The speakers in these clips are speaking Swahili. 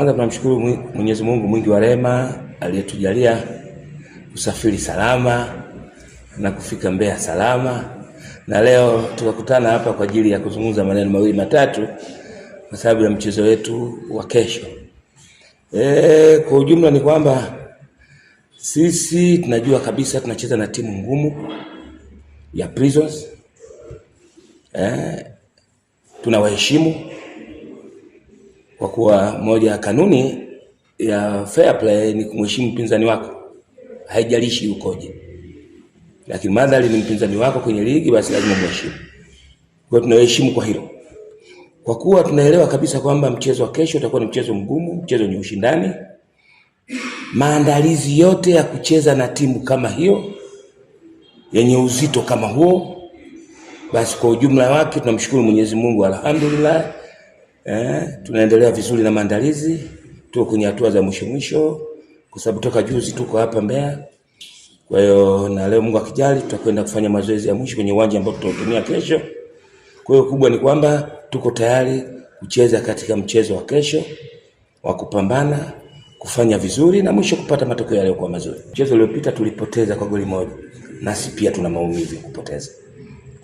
Kwanza tunamshukuru Mwenyezi Mungu mwingi wa rehema aliyetujalia kusafiri salama na kufika Mbeya salama, na leo tukakutana hapa kwa ajili ya kuzungumza maneno mawili matatu kwa sababu ya mchezo wetu wa kesho. Kwa ujumla ni kwamba sisi tunajua kabisa tunacheza na timu ngumu ya Prisons. Tunawaheshimu kwa kuwa moja ya kanuni ya fair play ni kumheshimu mpinzani wako, haijalishi ukoje. Lakini madhali ni mpinzani wako kwenye ligi, basi lazima mheshimu. Kwa hiyo tunaheshimu kwa hilo. Kwa kuwa tunaelewa kabisa kwamba mchezo wa kesho utakuwa ni mchezo mgumu, mchezo wenye ushindani. Maandalizi yote ya kucheza na timu kama hiyo yenye uzito kama huo, basi kwa ujumla wake tunamshukuru Mwenyezi Mungu, alhamdulillah. Tunaendelea vizuri na maandalizi, tuko kwenye hatua za mwisho kwa sababu toka juzi tuko hapa Mbeya. Kwa hiyo na leo Mungu akijali tutakwenda kufanya mazoezi ya mwisho kwenye uwanja ambao tutatumia kesho. Kwa hiyo kubwa ni kwamba tuko tayari kucheza katika mchezo wa kesho, wa kupambana, kufanya vizuri na mwisho kupata matokeo yaliyokuwa mazuri. Mchezo uliopita tulipoteza kwa goli moja, nasi pia tuna maumivu ya kupoteza.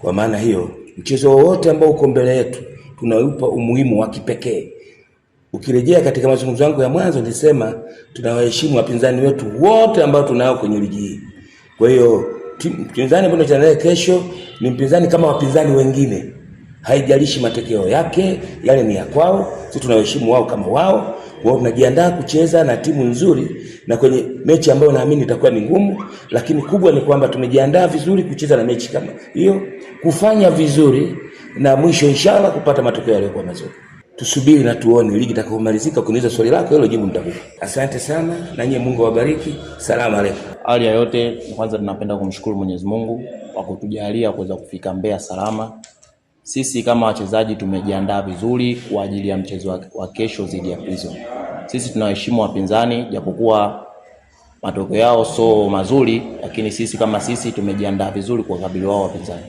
Kwa maana hiyo mchezo wote ambao uko mbele yetu tunaupa umuhimu wa kipekee. Ukirejea katika mazungumzo yangu ya mwanzo nilisema tunawaheshimu wapinzani wetu wote ambao tunao kwenye ligi hii. Kwa hiyo mpinzani ambaye tunacheza naye kesho ni mpinzani kama wapinzani wengine. Haijalishi matokeo yake, yale ni ya kwao, sisi tunawaheshimu wao kama wao. Wao tunajiandaa kucheza na timu nzuri na kwenye mechi ambayo naamini itakuwa ni ngumu, lakini kubwa ni kwamba tumejiandaa vizuri kucheza na mechi kama hiyo, kufanya vizuri na mwisho inshallah kupata matokeo yaliyokuwa mazuri. Tusubiri na tuone ligi itakapomalizika. Kuniuliza swali lako hilo, jibu nitakupa. Asante sana na nyie, Mungu awabariki. Salamu alaykum. Hali ya yote, kwanza tunapenda kumshukuru Mwenyezi Mungu kwa kutujalia kuweza kufika Mbeya salama. Sisi kama wachezaji tumejiandaa vizuri kwa ajili ya mchezo wa kesho dhidi ya Prison. Sisi tunaheshimu wapinzani japokuwa matokeo yao so mazuri, lakini sisi kama sisi tumejiandaa vizuri kwa kabili wao wapinzani.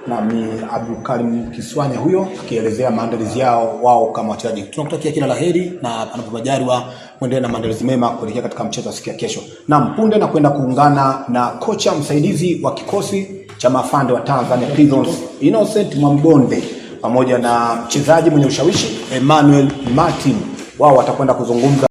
Na ni Abdulkarim Kiswanya huyo akielezea maandalizi yao wao kama wachezaji. Tunakutakia kila laheri na panapojaliwa muendelee na maandalizi mema kuelekea katika mchezo wa siku ya kesho. Na punde na kwenda kuungana na kocha msaidizi wa kikosi cha mafande wa Tanzania Prisons Innocent Mwambonde pamoja na mchezaji mwenye ushawishi Emmanuel Martin. Wao watakwenda kuzungumza